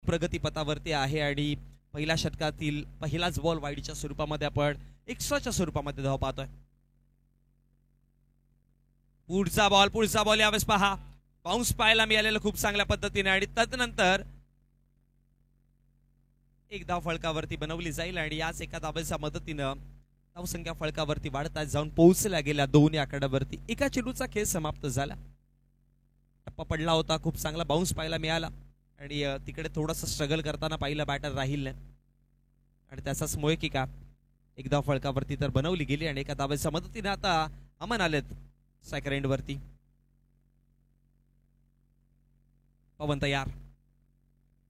प्रगतीपथावरती आहे आणि पहिल्या षटकातील पहिलाच बॉल वाईडच्या स्वरूपामध्ये आपण एक्स्ट्राच्या स्वरूपामध्ये धाव पाहतोय. पुढचा बॉल यावेळेस पहा बाउन्स पाहायला मिळालेलं खूप चांगल्या पद्धतीने आणि तदनंतर एक धाव फळकावरती बनवली जाईल आणि याच एका धावेच्या मदतीनं धावसंख्या फळकावरती वाढतात जाऊन पोहोचल्या गेल्या 2 आकड्यावरती. एका चेंडूचा खेळ समाप्त झाला. टप्पा पडला होता, खूप चांगला बाउन्स पाहायला मिळाला आणि तिकडे थोडंसं स्ट्रगल करताना पाहिलं बॅटर राहील आणि त्याचाच मोहिका एक धाव फळकावरती तर बनवली गेली आणि एका धावेच्या मदतीने आता अमन आलेत स्ट्रायकर एंड वरती. पवन तयार.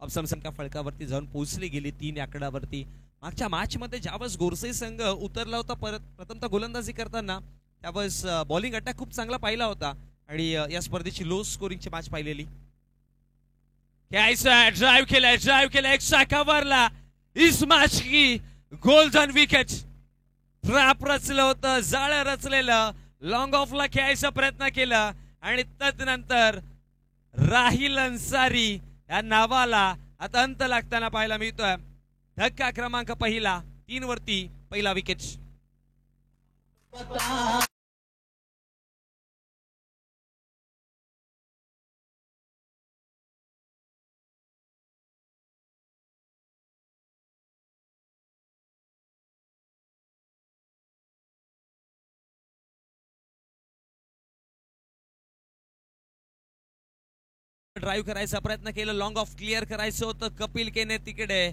संख्या फळकावरती जाऊन पोहोचली गेली 3 आकड्यावरती. मागच्या मॅच मध्ये ज्यावेळेस गोरसे संघ उतरला होता प्रथमतः गोलंदाजी करताना त्यावेळेस बॉलिंग अटॅक खूप चांगला पाहिला होता आणि या स्पर्धेची लो स्कोरिंगची मॅच पाहिलेली. ड्राईव्ह केला एक्स्ट्रा कव्हरला इस मॅच की गोल्डन विकेट. ट्रॅप रचलं होतं, जाळं रचलेलं, लॉंग ऑफला खेळायचा प्रयत्न केला आणि तदनंतर राहिल अन्सारी या नावाला आता अंत लागताना पाहायला मिळतोय. धक्का क्रमांक पहिला 3 वरती पहिला विकेट. ड्राईव्ह करायचा प्रयत्न केला, लॉंग ऑफ क्लिअर करायचं होतं कपिल केने तिकडे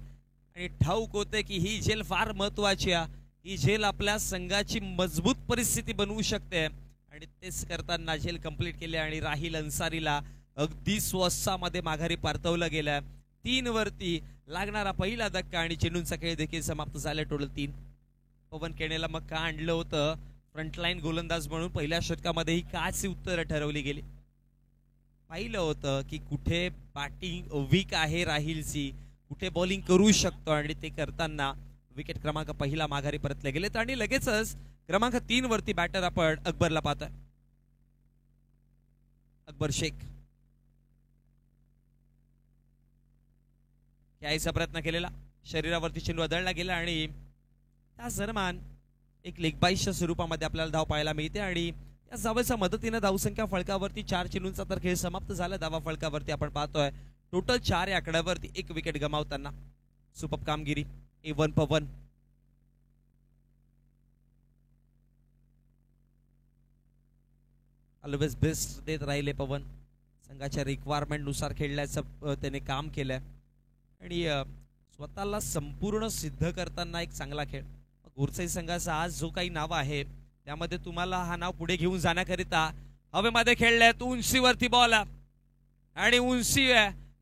आणि ठाऊक होते की ही झेल फार महत्वाची आहे. ही झेल आपल्या संघाची मजबूत परिस्थिती बनवू शकते आणि तेच करताना झेल कंप्लीट केले आणि राहिल अन्सारीला अगदी स्वस्तामध्ये माघारी परतवलं गेलं. 3 वरती लागणारा पहिला धक्का आणि चेंडूंचा खेळ देखील समाप्त झाला. टोटल 3. पवन केनेला मग का आणलं होतं फ्रंटलाईन गोलंदाज म्हणून पहिल्या षटकामध्ये ही काच उत्तरं ठरवली गेली. पाहिलं होतं की कुठे बॅटिंग वीक आहे राहिलची, कुठे बॉलिंग करू शकतो आणि ते करताना विकेट क्रमांक पहिला माघारी परतले गेलेत आणि लगेचच क्रमांक 3 वरती बॅटर आपण अकबरला पाहतोय. अकबर शेख यायचा प्रयत्न केलेला, शरीरावरती चेंडू आदळला गेला आणि त्याच दरम्यान एक लेग बाईसच्या स्वरूपामध्ये आपल्याला धाव पाहायला मिळते आणि या धावेच्या मदतीने धावसंख्या फळकावरती 4 चेंडूंचा तर खेळ समाप्त झाला. धावा फळकावरती आपण पाहतोय टोटल 4 आकड्यावरती 1 विकेट गमावताना सुपर कामगिरी A1 पवन. ऑलवेज बेस्ट देत राहिले पवन. संघाच्या रिक्वायरमेंट नुसार खेळण्याचं त्याने काम केलंय आणि स्वतःला संपूर्ण सिद्ध करताना एक चांगला खेळ. गोरसाई संघाचा आज जो काही नाव आहे त्यामध्ये तुम्हाला हा नाव पुढे घेऊन जाण्याकरिता हवेमध्ये खेळल्यात, उंचीवरती बॉल आणि उंची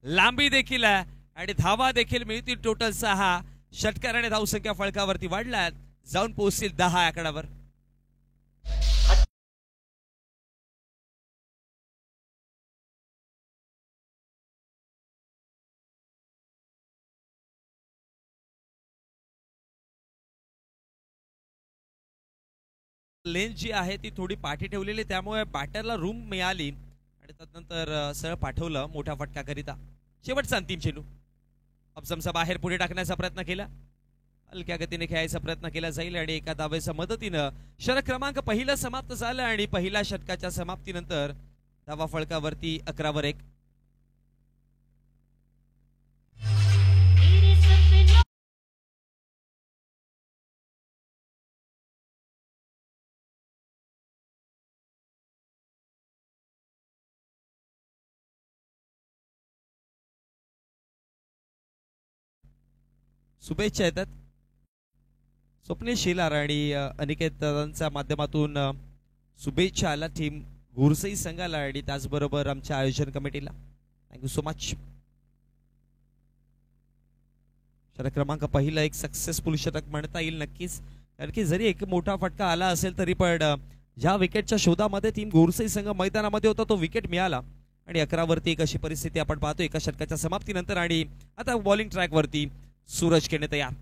लांबी देखील आहे आणि धावा देखील मिळतील. टोटल 6 षटकाराने धावसंख्या फळकावरती वाढल्यात जाऊन पोहोचतील 10 आकड्यावर. लेन जी आहे ती थोडी पाठी ठेवलेली त्यामुळे बॅटरला रूम मिळाली आणि त्यानंतर सरळ पाठवलं मोठा फटका करिता. शेवटचा अंतिम चेंडू अफजमचा बाहेर पुढे टाकण्याचा प्रयत्न केला, हलक्या गतीने खेळायचा प्रयत्न केला जाईल आणि एका धावेच्या मदतीनं षटक क्रमांक पहिला समाप्त झाला आणि पहिल्या षटकाच्या समाप्तीनंतर धावा फळकावरती 11 वर 1. शुभेच्छा येतात स्वप्नील शेलार आणि अनिकेत दादांच्या माध्यमातून शुभेच्छा आला टीम गोरसाई संघाला आणि त्याचबरोबर आमच्या आयोजन कमिटीला. Thank you so much. षटक क्रमांक पहिला एक सक्सेसफुल षटक म्हणता येईल नक्कीच, कारण की जरी एक मोठा फटका आला असेल तरी पण ज्या विकेटच्या शोधामध्ये टीम गोरसाई संघ मैदानामध्ये होता तो विकेट मिळाला आणि 11 वरती एक अशी परिस्थिती आपण पाहतो एका षटकाच्या समाप्तीनंतर. आणि आता बॉलिंग ट्रॅक वरती सूरज केने तयार.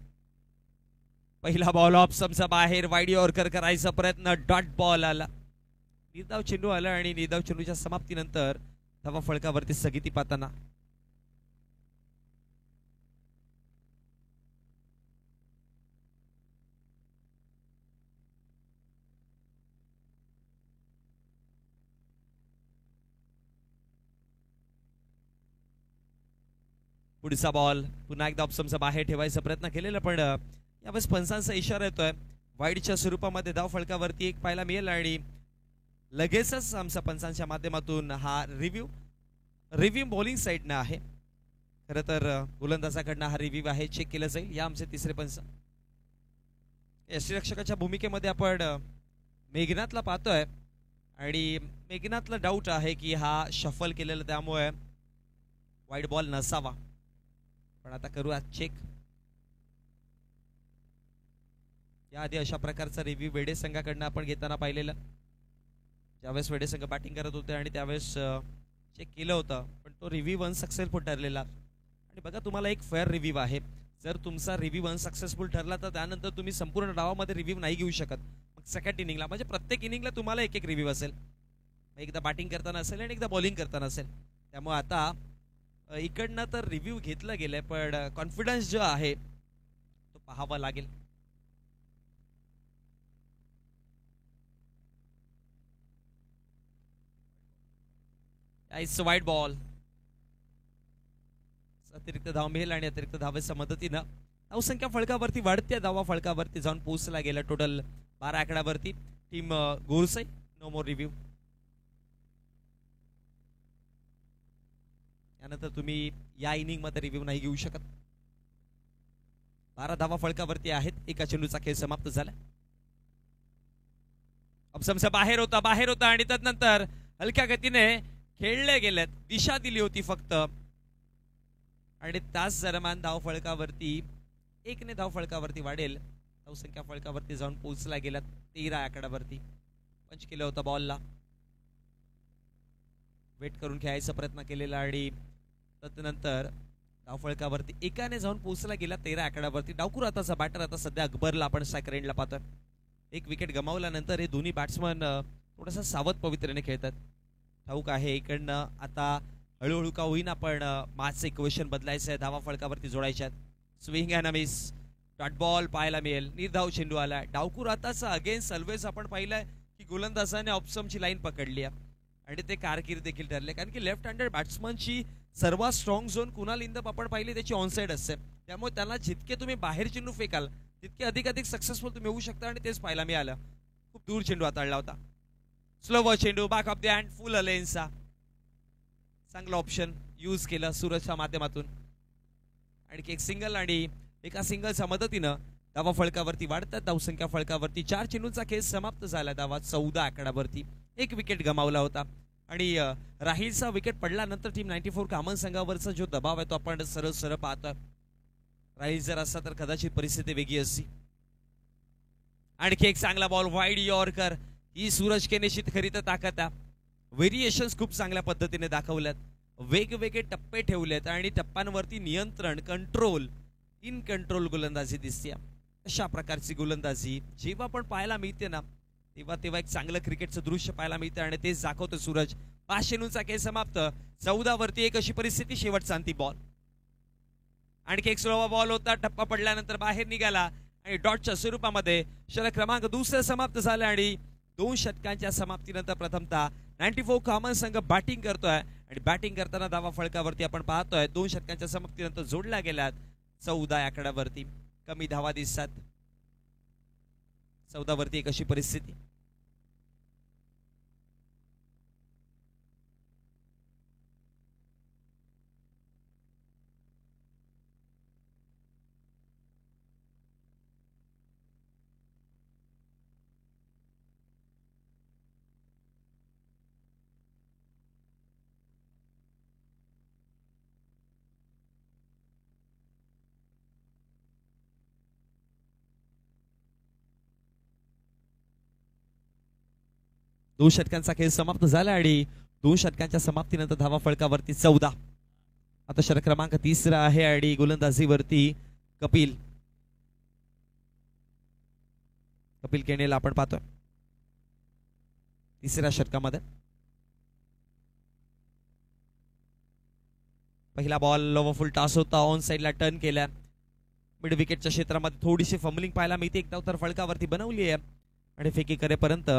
पहिला बॉल ऑफ समचा बाहेर वाईड यॉर्कर करायचा प्रयत्न, डॉट बॉल आला, निर्धाव चेंडू आला आणि निर्धाव चेंडूच्या समाप्तीनंतर धावा फळकावरती स्थगिती पाहताना पुढचा बॉल पुन्हा एकदा ऑप्शनचा बाहेर ठेवायचा प्रयत्न केलेला, पण यावेळेस पंचांचा इशारा येतोय. वाईडच्या स्वरूपामध्ये धाव फलकावरती एक पाहायला मिळेल आणि लगेचच आमच्या पंचांच्या माध्यमातून हा रिव्ह्यू बॉलिंग साईडनं आहे. खरं तर गोलंदाजाकडनं हा रिव्ह्यू आहे, चेक केलं जाईल. या आमचे तिसरे पंच. यष्टीरक्षकाच्या भूमिकेमध्ये आपण मेघनाथला पाहतोय आणि मेघनाथला डाऊट आहे की हा शफल केलेला, त्यामुळे वाईड बॉल नसावा. पण आता करूया चेक. याआधी अशा प्रकारचा रिव्ह्यू वेडे संघाकडनं आपण घेताना पाहिलेलं, ज्यावेळेस वेडे संघ बॅटिंग करत होते आणि त्यावेळेस चेक केलं होतं, पण तो रिव्ह्यू अनसक्सेसफुल ठरलेला. आणि बघा, तुम्हाला एक फेअर रिव्ह्यू आहे. जर तुमचा रिव्ह्यू अनसक्सेसफुल ठरला तर त्यानंतर तुम्ही संपूर्ण डावामध्ये रिव्ह्यू नाही घेऊ शकत. मग सेकंड इनिंगला, म्हणजे प्रत्येक इनिंगला तुम्हाला एक एक रिव्ह्यू असेल. एकदा बॅटिंग करताना असेल आणि एकदा बॉलिंग करताना असेल. त्यामुळे आता इकडनं तर रिव्ह्यू घेतला गेलाय, पण कॉन्फिडन्स जो आहे तो पाहावा लागेल. It's wide ball. अतिरिक्त धाव मिळेल आणि अतिरिक्त धावेच्या मदतीनं धावसंख्या फळकावरती वाढत्या. धावा फळकावरती जाऊन पोहोचला गेला. टोटल 12 आकड्यावरती. टीम गोरसाई नो मोर रिव्ह्यू. यानंतर तुम्ही या इनिंग मध्ये रिव्ह्यू नाही घेऊ शकत. 12 धावा फळकावरती आहेत. एका चेंडूचा खेळ समाप्त झाला. ऑप्शनचा बाहेर होता आणि त्यानंतर हलक्या गतीने खेळले गेलेत. दिशा दिली होती फक्त आणि तास दरम्यान धाव फळकावरती 1 धाव फळकावरती वाढेल. धावसंख्या फळकावरती जाऊन पोहोचला गेला 13 आकड्यावरती. पंच केलं होतं बॉलला. वेट करून खेळायचा प्रयत्न केलेला आणि त्यानंतर धाव फळकावरती 1 जाऊन पोहोचला गेला 13 आकड्यावरती. डावखुर आताचा बॅटर आता सध्या अकबरला आपण स्ट्राइक रेंजला पाहतोय. 1 विकेट गमावल्यानंतर हे दोन्ही बॅट्समन थोडासा सावध पवित्र्याने खेळतात. ठाऊक आहे इकडनं आता हळूहळू का होईना पण मॅचचं इक्वेशन बदलायचं आहे. धावा फळकावरती जोडायच्यात. Swing and miss. Dot ball पाहायला मिळेल. निर्धाव चेंडू आला. डावखुर आताचा अगेन्स्ट ऑलवेज आपण पाहिलंय की गोलंदाजाने ऑप्शनची लाईन पकडली आहे आणि ते कारकीर्द देखील ठरले, कारण की लेफ्ट हँडेड बॅट्समनची सर्वात स्ट्रॉंग झोन कुणाल इंदप आपण पाहिली त्याची ऑनसाइड असते. त्यामुळे त्यांना जितके तुम्ही बाहेर चेंडू फेकाल तितके अधिक सक्सेसफुल तुम्ही होऊ शकता आणि तेच पाहायला मिळालं. खूप दूर चेंडू हाताळला होता. स्लोवर चेंडू back of the hand full लेन्सचा चांगला ऑप्शन यूज केला सूरजच्या माध्यमातून. आणखी एक सिंगल आणि एका सिंगलच्या मदतीनं धावा फळकावरती वाढतात. धावसंख्या फळकावरती 4 चेंडूंचा खेळ समाप्त झाला. धावा 14 आकड्यावरती. 1 विकेट गमावला होता आणि राहीलचा विकेट पडल्यानंतर टीम 94 कामन संघावरचा जो दबाव आहे तो आपण सरळ पाहतोय. राहील जर असता तर कदाचित परिस्थिती वेगळी असती. आणखी एक चांगला बॉल वाईड यॉर्कर. ही सूरज के निश्चित खरी तर ताकद आहे. व्हेरिएशन्स खूप चांगल्या पद्धतीने दाखवल्यात. वेगवेगळे टप्पे ठेवलेत आणि टप्प्यांवरती नियंत्रण कंट्रोल इन कंट्रोल गोलंदाजी दिसते. अशा प्रकारची गोलंदाजी जेव्हा पण पाहायला मिळते ना तेव्हा एक चांगलं क्रिकेटचं दृश्य पाहायला मिळतं आणि तेच दाखवतो सूरज. 5 चेंडूंचा खेळ समाप्त. 14 वरती 1 अशी परिस्थिती. शेवटचा अंतिम बॉल. आणखी एक स्लोवा बॉल होता. टप्पा पडल्यानंतर बाहेर निघाला आणि डॉटच्या स्वरूपामध्ये षटक क्रमांक 2 समाप्त झाले आणि 2 षटकांच्या समाप्तीनंतर प्रथमतः 94 कामन संघ बॅटिंग करतोय आणि बॅटिंग करताना धावा फळकावरती आपण पाहतोय 2 षटकांच्या समाप्तीनंतर जोडल्या गेल्यात. 14 आकड्यावरती कमी धावा दिसतात. 14 वरती 1 अशी परिस्थिती. दोन षटकांचा खेळ समाप्त झाला आणि 2 षटकांच्या समाप्तीनंतर धावा फळकावरती 14. आता षटक क्रमांक 3 आहे आणि गोलंदाजीवरती कपिल केनेला आपण पाहतोय 3ऱ्या षटकामध्ये. पहिला बॉल लोवर फुल टॉस होता. ऑन साइडला टर्न केला. मिड विकेटच्या क्षेत्रामध्ये थोडीशी फंबलिंग पाहायला मिळते. 1 धाव तर फळकावरती बनवली आहे आणि फेकी करेपर्यंत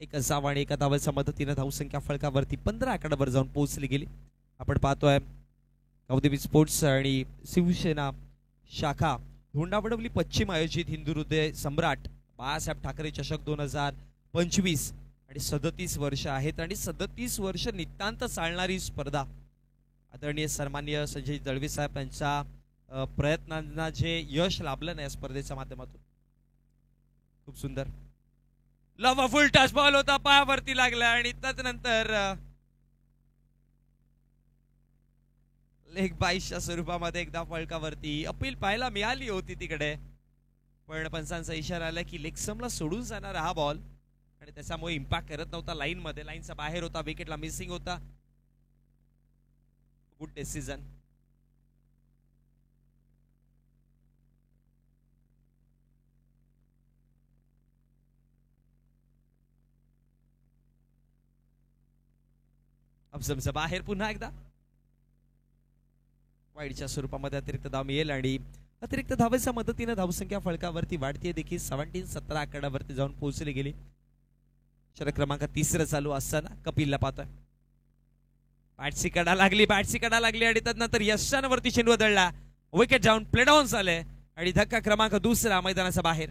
1 धाव आणि 1 धावेच्या मदतीने धावसंख्या फळकावरती 15 आकड्यावर जाऊन पोहोचली गेली. आपण पाहतोय नवदेवी स्पोर्ट्स आणि शिवसेना शाखा धोंडावडवली पश्चिम आयोजित हिंदू हृदय सम्राट बाळासाहेब ठाकरे चषक 2025 आणि 37 वर्ष आहेत आणि 37 वर्ष नितांत चालणारी स्पर्धा आदरणीय सन्माननीय संजय दळवी साहेब यांच्या प्रयत्नांना जे यश लाभलं नाही स्पर्धेच्या माध्यमातून खूप सुंदर लव फुल टच बॉल होता पायावरती लागला आणि त्यानंतर लेग बाईसच्या स्वरूपामध्ये एकदा फळकावरती अपील पाहायला मिळाली होती तिकडे पण पंचांचा इशारा आला की लेगसमला सोडून जाणारा हा बॉल आणि त्याच्यामुळे इम्पॅक्ट करत नव्हता लाईन मध्ये लाईनचा बाहेर होता विकेटला मिसिंग होता गुड डिसिजन अफजमचा बाहेर पुन्हा एकदा वाईडच्या स्वरूपामध्ये अतिरिक्त धाव मिळेल आणि अतिरिक्त धावेच्या मदतीने धावसंख्या फळकावरती वाढतीये देखील 17 आकड्यावरती जाऊन पोहोचली गेली षटक क्रमांक 3 चालू असताना कपिलला पाहतोय बॅटची कडा लागली आणि त्यानंतर यशांवरती चेंडू बदलला विकेट जाऊन प्ले डाऊन झाले आणि धक्का क्रमांक 2 मैदानाच्या बाहेर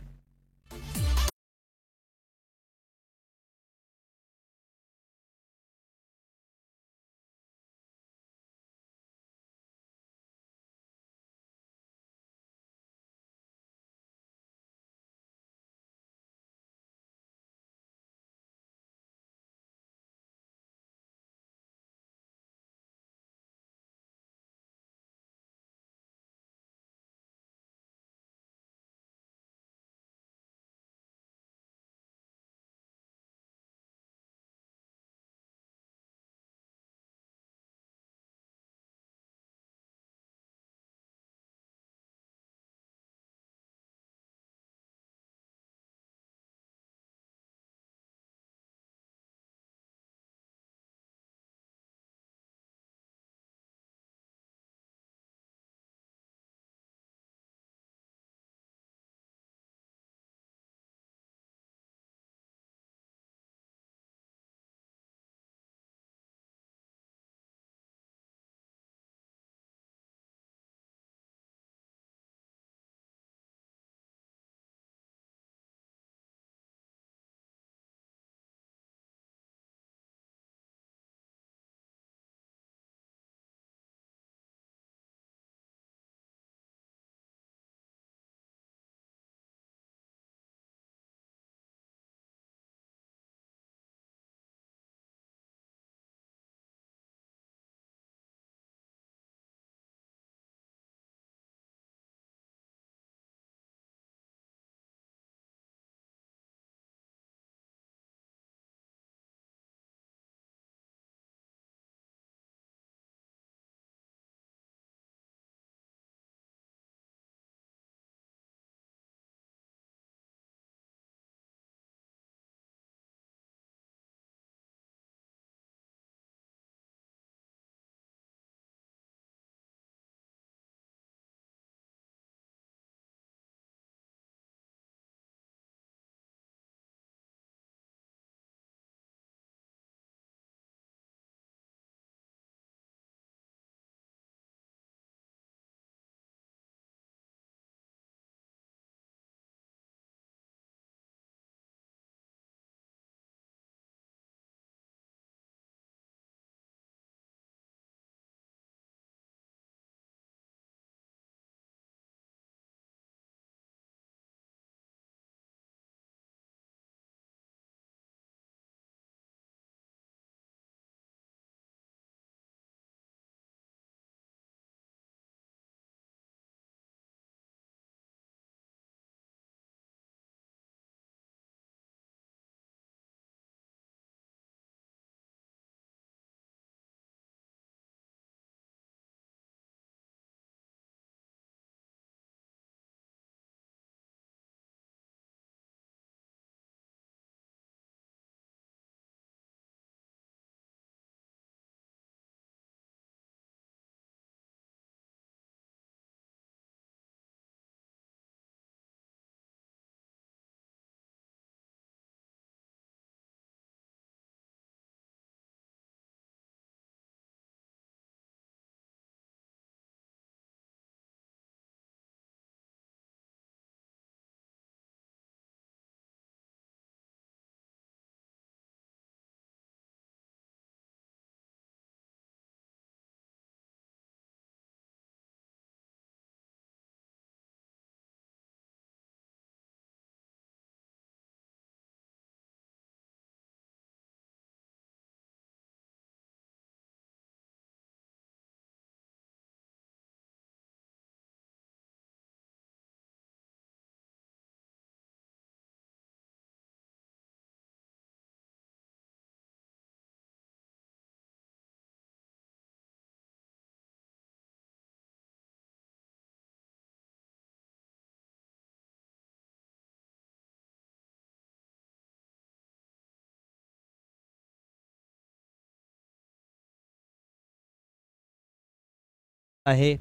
आहे.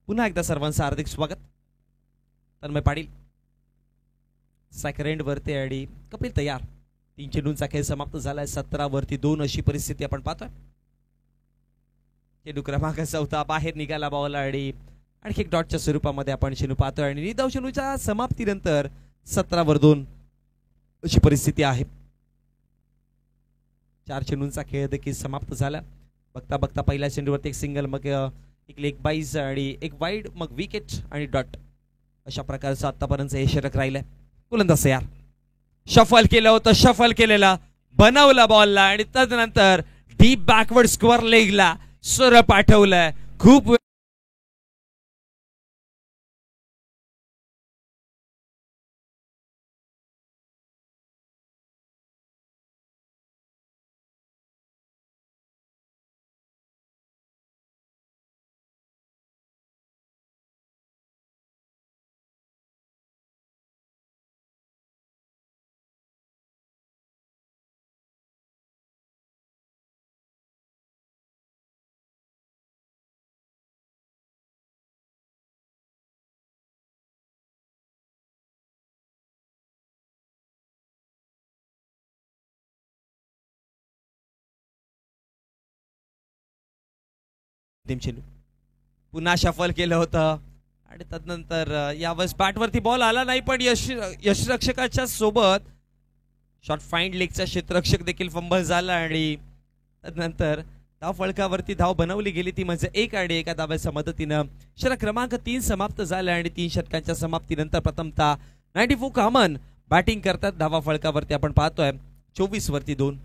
पुन्हा एकदा सर्वांचं हार्दिक स्वागत. तन्मय पाटील सेकंड वरती आणि कपिल तयार. 3 चेंडूंचा खेळ समाप्त झालाय. 17 वरती 2 अशी परिस्थिती आपण पाहतोय. चेंडू क्रमांक 14 बाहेर निघाला बॉल आणि आणखी एक डॉटच्या स्वरूपामध्ये आपण चेंडू पाहतोय आणि निदाव चेंडूच्या समाप्तीनंतर 17 वर 2 अशी परिस्थिती आहे. 4 चेंडूंचा खेळ देखील समाप्त झाला. बघता बघता पहिल्या चेंडूवरती एक सिंगल, मग एक लेग बाईज आणि एक वाईड, मग विकेट आणि डॉट अशा प्रकारचं आतापर्यंत हे षटक राहिलंय. गोलंदाज तयार. शफल केलं होतं, शफल केलेला बनवला बॉलला आणि त्यानंतर डीप बॅकवर्ड स्क्वेअर लेगला सर पाठवलंय. खूप चेंडू पुन्हा शफल केलं होतं आणि त्यानंतर यावेळेस बॅटवरती बॉल आला नाही, पण यशरक्षकाच्या सोबत शॉर्ट फाईंड लेगचा क्षेत्ररक्षक देखील फंबल झाला आणि त्यानंतर धाव फळकावरती धाव बनवली गेली ती म्हणजे 1 आणि एका धाव्याच्या मदतीनं षटक क्रमांक 3 समाप्त झाला आणि 3 षटकांच्या समाप्तीनंतर प्रथमतः 94 कॉमन बॅटिंग करतात. धावा फळकावरती आपण पाहतोय 24 वरती 2.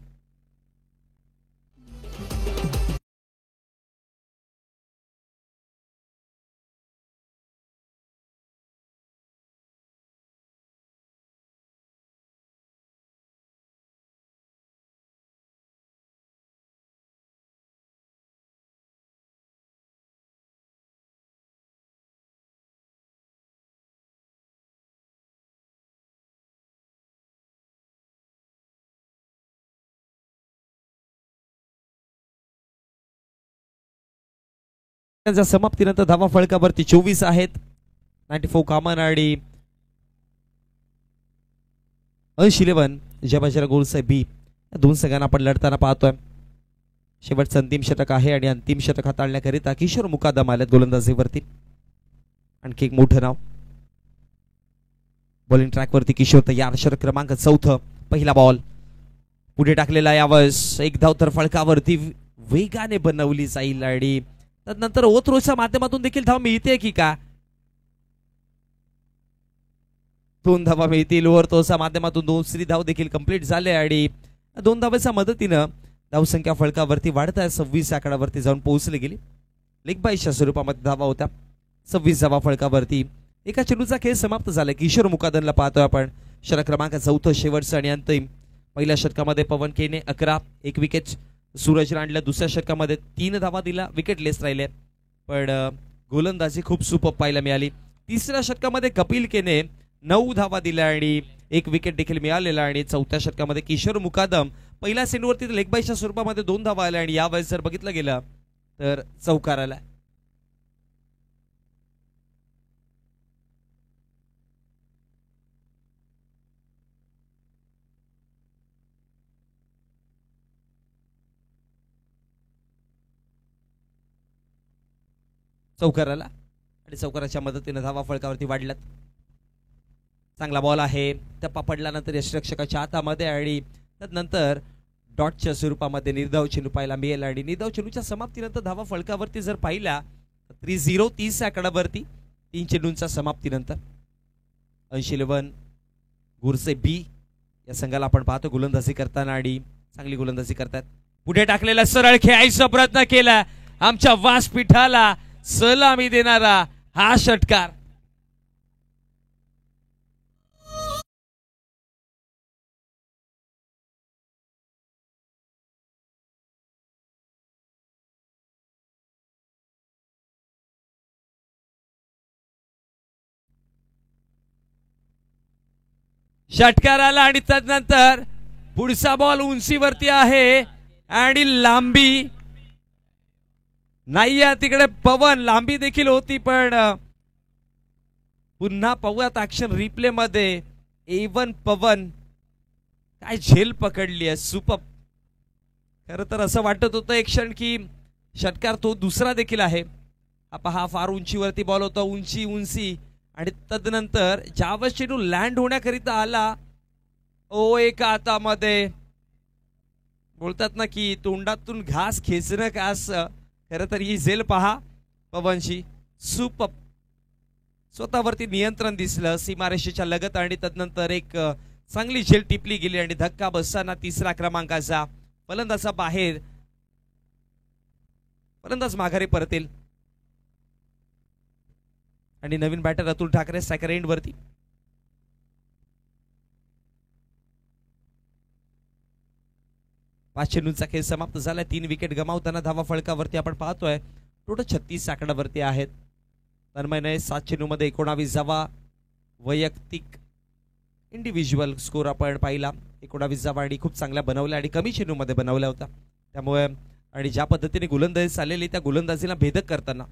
समाप्तीनंतर धावा फळकावरती 24 आहेत. 94 कॉमन आणि 11 जबाजरा गोल्स बी या दोन संघांना आपण लढताना पाहतोय. शेवटचं अंतिम षटक आहे आणि अंतिम षटक हाताळण्याकरिता किशोर मुकादम आलेत गोलंदाजीवरती. आणखी एक मोठं नाव. बॉलिंग ट्रॅकवरती किशोर तयार. षटक क्रमांक 4. पहिला बॉल पुढे टाकलेला. यावेळेस एक धाव तर फळकावरती वेगाने बनवली जाईल आणि त्यानंतर ओथ्रोच्या माध्यमातून देखील धाव मिळते की का? 2 धावा मिळतील. ओव्हरथ्रोच्या माध्यमातून दुसरी धाव देखील कंप्लीट झाले आणि 2 धावांच्या मदतीनं धावसंख्या फळकावरती वाढत आहे. 26 आकड्यावरती जाऊन पोहोचली गेली. लेग बाईच्या स्वरूपामध्ये धावा होत्या. 26 धावा फळकावरती. एका चेंडूचा खेळ समाप्त झाला. किशोर मुकादमला पाहतोय आपण. षटक क्रमांक 4 शेवटचं आणि अंतिम. पहिल्या षटकामध्ये पवन केने 11 1 विकेट. सूरज रांडला दुसऱ्या षटकामध्ये 3 धावा दिला, विकेट लेस राहिले, पण गोलंदाजी खूप सुपर पाहायला मिळाली. तिसऱ्या षटकामध्ये कपिल केने 9 धावा दिल्या आणि 1 विकेट देखील मिळालेला आणि चौथ्या षटकामध्ये किशोर मुकादम पहिल्या चेंडूवरती लेग बाईच्या स्वरूपामध्ये 2 धावा आल्या आणि यावेळेस जर बघितलं गेलं तर चौकार आला. चौकाराला आणि चौकाराच्या मदतीने धावा फळकावरती वाढल्यात. चांगला बॉल आहे. टप्पा पडल्यानंतर यष्टिरक्षकाच्या हातामध्ये आणि त्यानंतर डॉटच्या स्वरूपामध्ये निर्धाव चेंडू पाहायला मिळेल आणि निर्धाव चेंडूच्या समाप्तीनंतर धावा फळकावरती जर पाहिला 3-0 30 आकड्यावरती 3 चेंडूंच्या समाप्तीनंतर 11 गुरसे बी या संघाला आपण पाहतो गोलंदाजी करताना आणि चांगली गोलंदाजी करतात. पुढे टाकलेला सरळ खेळायचा प्रयत्न केला. आमच्या व्यासपीठाला सलामी देणारा हा षटकार. षटकार आला आणि त्यानंतर पुढचा बॉल उंचीवरती आहे आणि लांबी नाहीये तिकडे. पवन लांबी देखील होती पण पुन्हा पाहूयात ऍक्शन रिप्ले मध्ये. A1 पवन काय झेल पकडली आहे. सुपर. खरं तर असं वाटत होतं एक क्षण की षटकार तो दुसरा देखील आहे. हा फार उंचीवरती बॉल होता. उंची आणि तदनंतर ज्यावेळेस चेंडू लँड होण्याकरिता आला एका हातामध्ये बोलतात ना की तोंडातून घास खेचणं का असं. खरं तर ही झेल पहा पवनची. सुपर. स्वतःवरती नियंत्रण दिसलं सीमारेषेच्या लगत आणि तदनंतर एक चांगली झेल टिपली गेली आणि धक्का बसताना तिसरा क्रमांकाचा फलंदाजा बाहेर. फलंदाज माघारी परतेल आणि नवीन batter Atul Thakare striker end वरती. पाच चेंडूंचा खेळ समाप्त झालाय. 3 विकेट गमावताना धावा फळकावरती आपण पाहतोय टोटल 36 आकड्यावरती आहेत. तन्मयने 7 चेंडूमध्ये 19 धावा. वैयक्तिक इंडिव्हिज्युअल स्कोर आपण पाहिला 19 धावा आणि खूप चांगल्या बनवल्या आणि कमी चेंडूमध्ये बनवल्या होत्या. त्यामुळे आणि ज्या पद्धतीने गोलंदाजी चाललेली त्या गोलंदाजीला भेदक करताना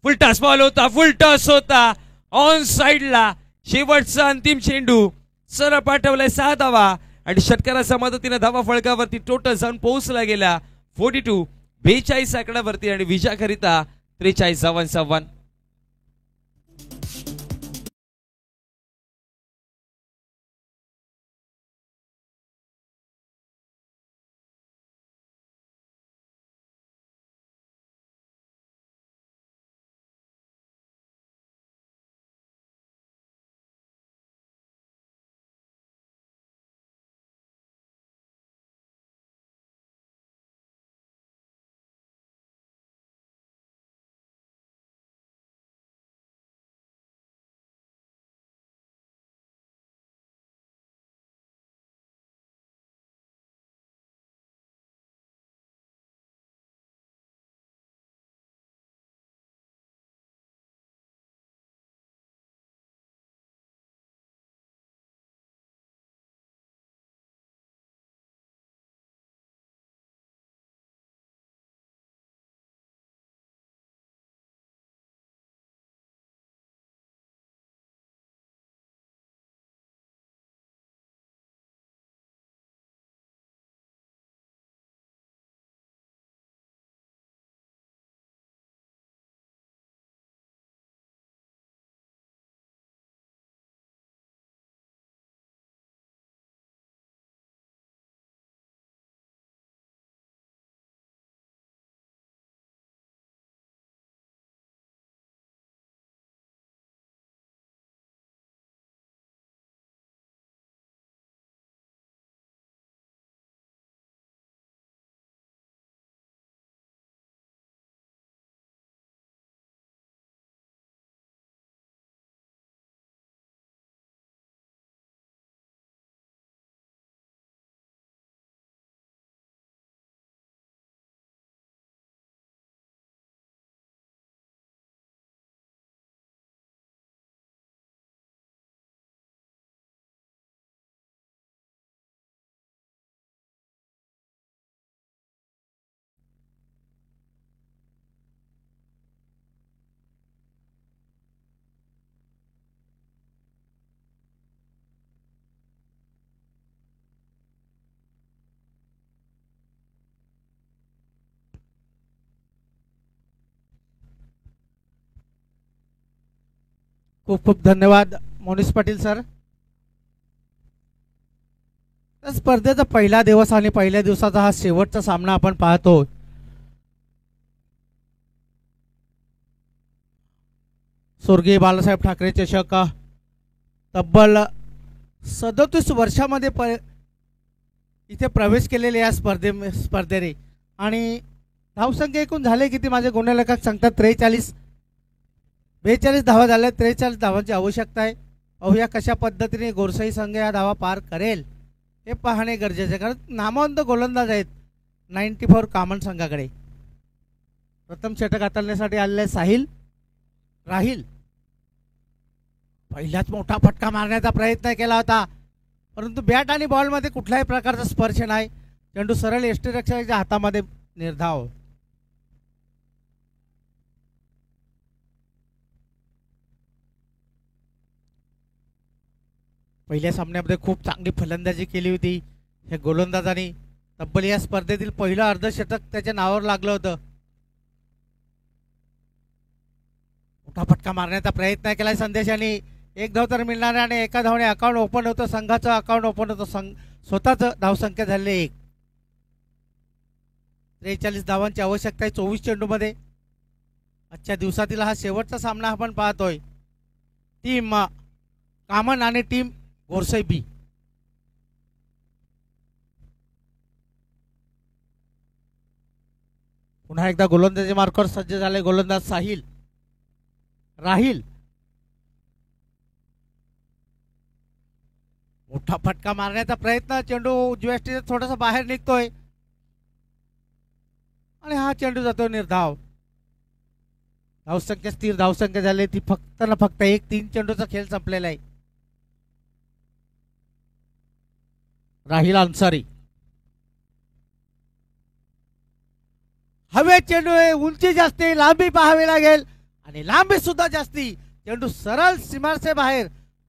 फुल टॉस बॉल होता. फुल टॉस होता ऑन साइडला. शेवटचा अंतिम चेंडू सरळ पाठवलाय 6 धावा आणि षटकाराच्या मदतीने धावा फळकावरती टोटल जाऊन पोहोचला गेला 42 आकड्यावरती आणि विजयाकरिता 43 धावांचा आव्हान. खूप खूप धन्यवाद मोनिश पाटील सर. स्पर्धेचा पहिला दिवस आणि पहिल्या दिवसाचा हा शेवटचा सामना आपण पाहतो. स्वर्गीय बाळासाहेब ठाकरे चषक तब्बल 37 वर्षामध्ये इथे प्रवेश केलेले या स्पर्धेने आणि धावसंख्या एकूण झाले किती माझे गुणलेखक सांगतात 42 धावा झाल्या. 43 धावांची आवश्यकता आहे. पाहूया कशा पद्धतीने गोरसाई संघ या धावा पार करेल हे पाहणे गरजेचे कारण नामवंत गोलंदाज आहेत 94 कामन संघाकडे. प्रथम षटक हाताळण्यासाठी आलेले साहिल राहिल पहिल्याच मोठा फटका मारण्याचा प्रयत्न केला होता परंतु बॅट आणि बॉलमध्ये कुठल्याही प्रकारचा स्पर्श नाही. चेंडू सरळ यष्टीरक्षकाच्या हातामध्ये निर्धाव. पहिल्या सामन्यामध्ये खूप चांगली फलंदाजी केली होती हे गोलंदाजांनी. तब्बल या स्पर्धेतील पहिलं अर्धशतक त्याच्या नावावर लागलं होतं. मोठा फटका मारण्याचा प्रयत्न केलाय संदेशाने. एक धाव तर मिळणार आणि एका धावने अकाउंट ओपन होतं. संघाचं अकाउंट ओपन होतं. स्वतःच धावसंख्या झाले 1. 43 धावांची आवश्यकता आहे 24 चेंडूमध्ये. आजच्या दिवसातील हा शेवटचा सामना आपण पाहतोय. टीम कामन आणि टीम गोरसई बी. पुन्हा एकदा गोलंदाजी मार्कावर सज्ज झाले गोलंदाज राहिल. मोठा फटका मारण्याचा प्रयत्न. चेंडू उजव्या स्टेज थोडासा बाहेर निघतोय आणि हा चेंडू जातो निर्धाव. धावसंख्या स्थिर धावसंख्या झाली ती फक्त ना फक्त 1-3 चेंडूचा खेळ संपलेला आहे. राहिल अन्सारी. हवे चेंडू आहे. उंची जास्ती लांबी पाहावी लागेल आणि लांबी सुद्धा जास्ती. चेंडू सरळ सीमारेषे बाहेर.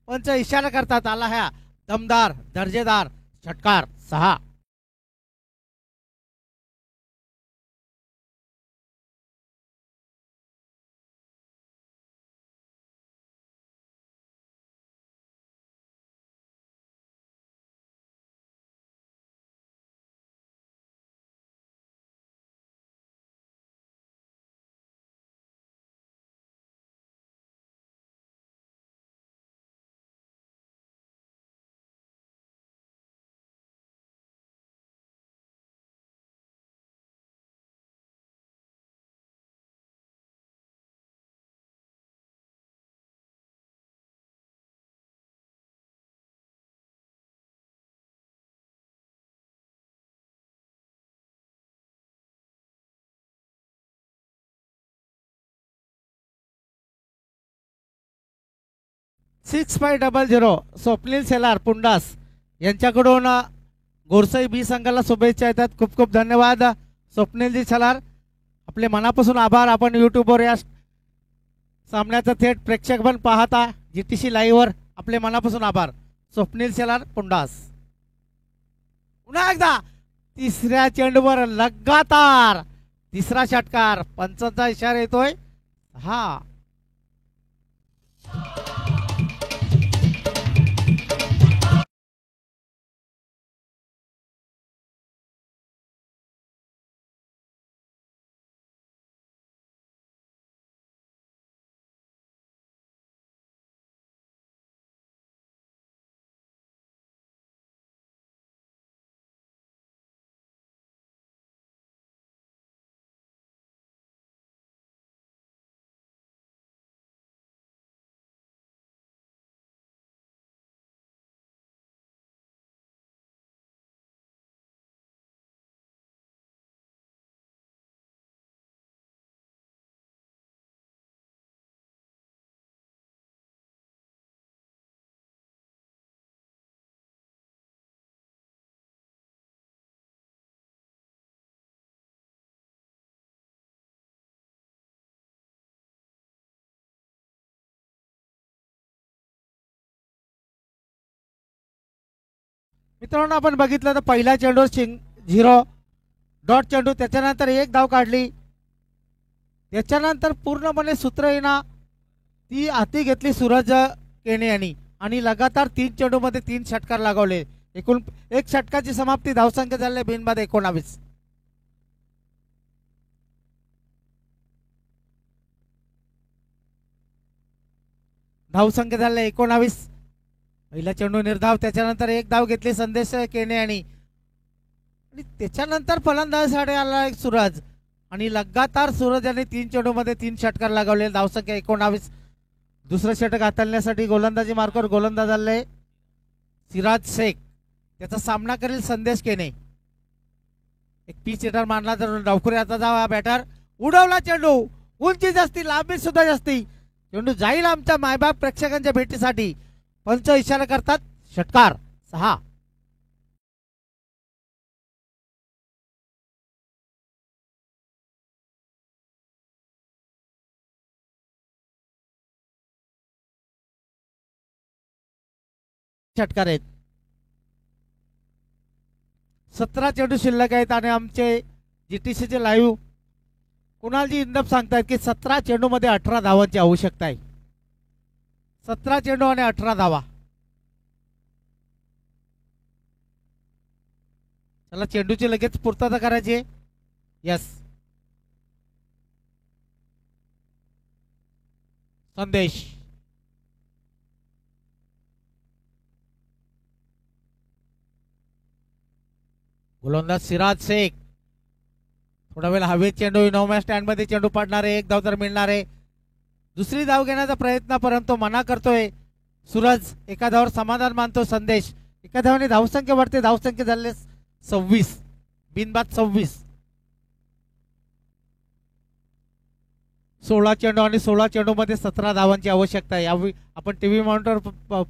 पंच इशारा करतात आला ह्या दमदार दर्जेदार षटकार 6. सिक्स 500 स्वप्नील सेलार पुंडास यांच्याकडून गोरसई बी संघाला शुभेच्छा येतात. खूप खूप धन्यवाद स्वप्नीलजी सेलार. आपले मनापासून आभार. आपण यूट्यूबवर या सामन्याचं थेट प्रेक्षक पण पाहता GTC लाईव्हवर. आपले मनापासून आभार स्वप्नील सेलार पुंडास. पुन्हा एकदा तिसऱ्या चेंडूवर लगातार तिसरा षटकार. पंचांचा इशारा येतोय. हा मित्रांनो आपण बघितलं तर पहिला चेंडू 0 डॉट चेंडू. त्याच्यानंतर 1 धाव काढली. त्याच्यानंतर पूर्णपणे सूत्रहीना ती हाती घेतली सूरज केने यांनी आणि लगातार 3 चेंडूमध्ये 3 षटकार लगावले. एकूण 1 षटकाची समाप्ती. धावसंख्या झाली बिनबाद 19. धावसंख्या झाली 19. पहिला चेंडू निर्धाव. त्याच्यानंतर 1 धाव घेतली संदेश केने आणि त्याच्यानंतर फलंदाजीसाठी आला एक सूरज आणि लगातार सूरज यांनी 3 चेंडूमध्ये 3 षटकार लगावले. धावसंख्या 19. दुसरं षटक हाताळण्यासाठी गोलंदाजी मार्कावर गोलंदाज आले सिराज शेख. त्याचा सामना करेल संदेश केने. एक पिच हिटर मारला तर डावखुरे आता जावा बॅटर. उडवला चेंडू. उंची जास्ती लांबी सुद्धा जास्ती. चेंडू जाईल आमच्या मायबाप प्रेक्षकांच्या भेटीसाठी. पंच इशारा करतात षटकार 6. षटकार आहेत. 17 चेंडू शिल्लक आहेत आणि आमचे जीटीसीचे लाईव्ह कुणालजी इंदप सांगतायत की 17 चेंडू मध्ये 18 धावांची आवश्यकता आहे. 17 चेंडू आणि 18 धावा. चला चेंडूची लगेच पूर्तता करायची. यस, संदेश गोलंदाज सिराज शेख. थोडा वेळ हवेत चेंडू, नवम्या स्टँड मध्ये चेंडू पडणार आहे. 1 धाव तर मिळणार आहे. दुसरी धाव घेण्याचा प्रयत्न परंतु मना करतोय सूरज. एका धावावर समाधान मानतो संदेश. एका धावाने धावसंख्या वाढते. धावसंख्या झाले 26, बिनबाद 26. 16 चेंडू आणि 16 चेंडू मध्ये 17 धावांची आवश्यकता आहे. यावेळी आपण टीव्ही मॉनिटर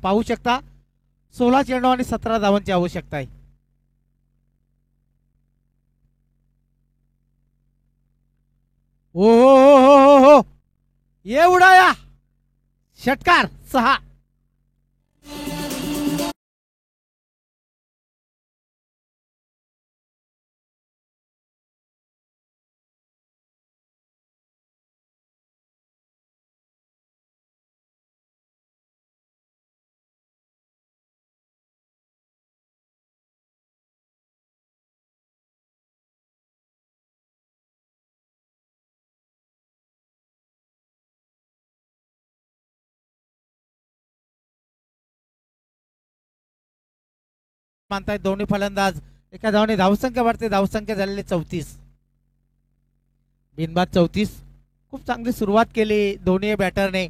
पाहू शकता. 16 चेंडू आणि 17 धावांची आवश्यकता आहे. हो एवढा या षटकार 6. मानतायत दोन्ही फलंदाज. एका धावाने धावसंख्या वाढते. धावसंख्या झालेली 34, बिनबाद 34. खूप चांगली सुरुवात केली दोन्ही बॅटरने.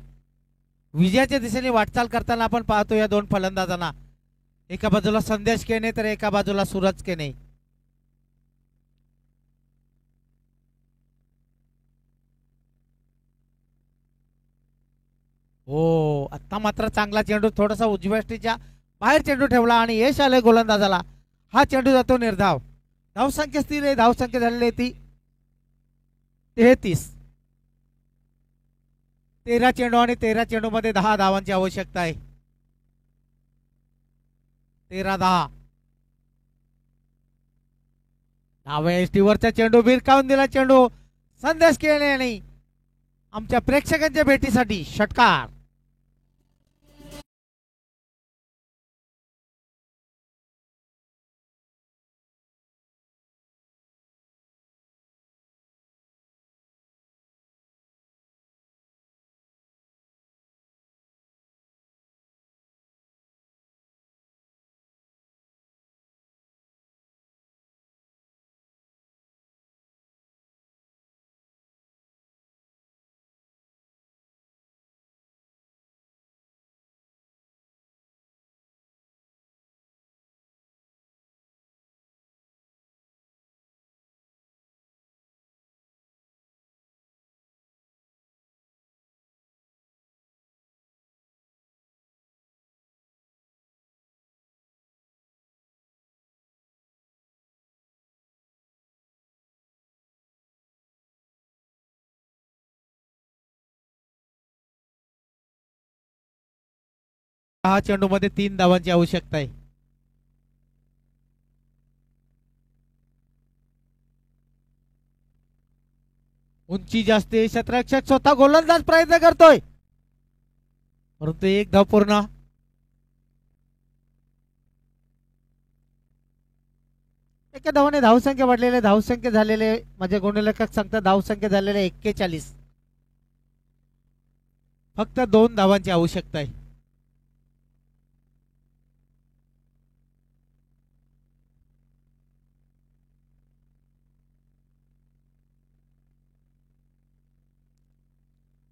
विजयाच्या दिशेने वाटचाल करताना आपण पाहतो या दोन फलंदाजांना. एका बाजूला संदेश केने तर एका बाजूला सूरज केने. हो, आता मात्र चांगला चेंडू थोडासा उजव्या स्टीच्या बाहेर चेंडू ठेवला आणि यश आले गोलंदाजाला. हा चेंडू जातो निर्धाव. धावसंख्या स्थिर आहे. धावसंख्या झालेली ती 33. 13 चेंडू आणि 13 चेंडू मध्ये 10 धावांची आवश्यकता आहे. 13-10. डाव्या एसटीवरचा चेंडू भिरकावून दिला. चेंडू संदेश केले आणि आमच्या प्रेक्षकांच्या भेटीसाठी षटकार. हा चेंडू मध्ये 3 धावांची आवश्यकता आहे. उंची जास्त. क्षेत्ररक्षक स्वतः गोलंदाज प्रयत्न करतोय परंतु 1 धाव पूर्ण. एका धावाने धावसंख्या वाढलेले. धावसंख्या झालेले माझे गुणलेखक सांगतात धावसंख्या झालेले 41. फक्त 2 धावांची आवश्यकता आहे.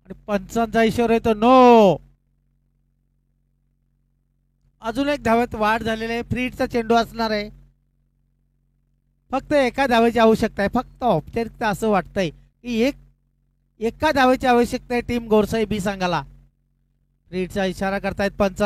आणि पंचांचा इशारा येतो नो. अजून 1 धावेत वाढ झालेली आहे. फ्रीडचा चेंडू असणार आहे. फक्त एका धावेची आवश्यकता आहे. फक्त औपचारिकता असं वाटतंय की एका धावेची आवश्यकता आहे टीम गोरसाई बी सांगाला. फ्रीडचा इशारा करतायत पंच.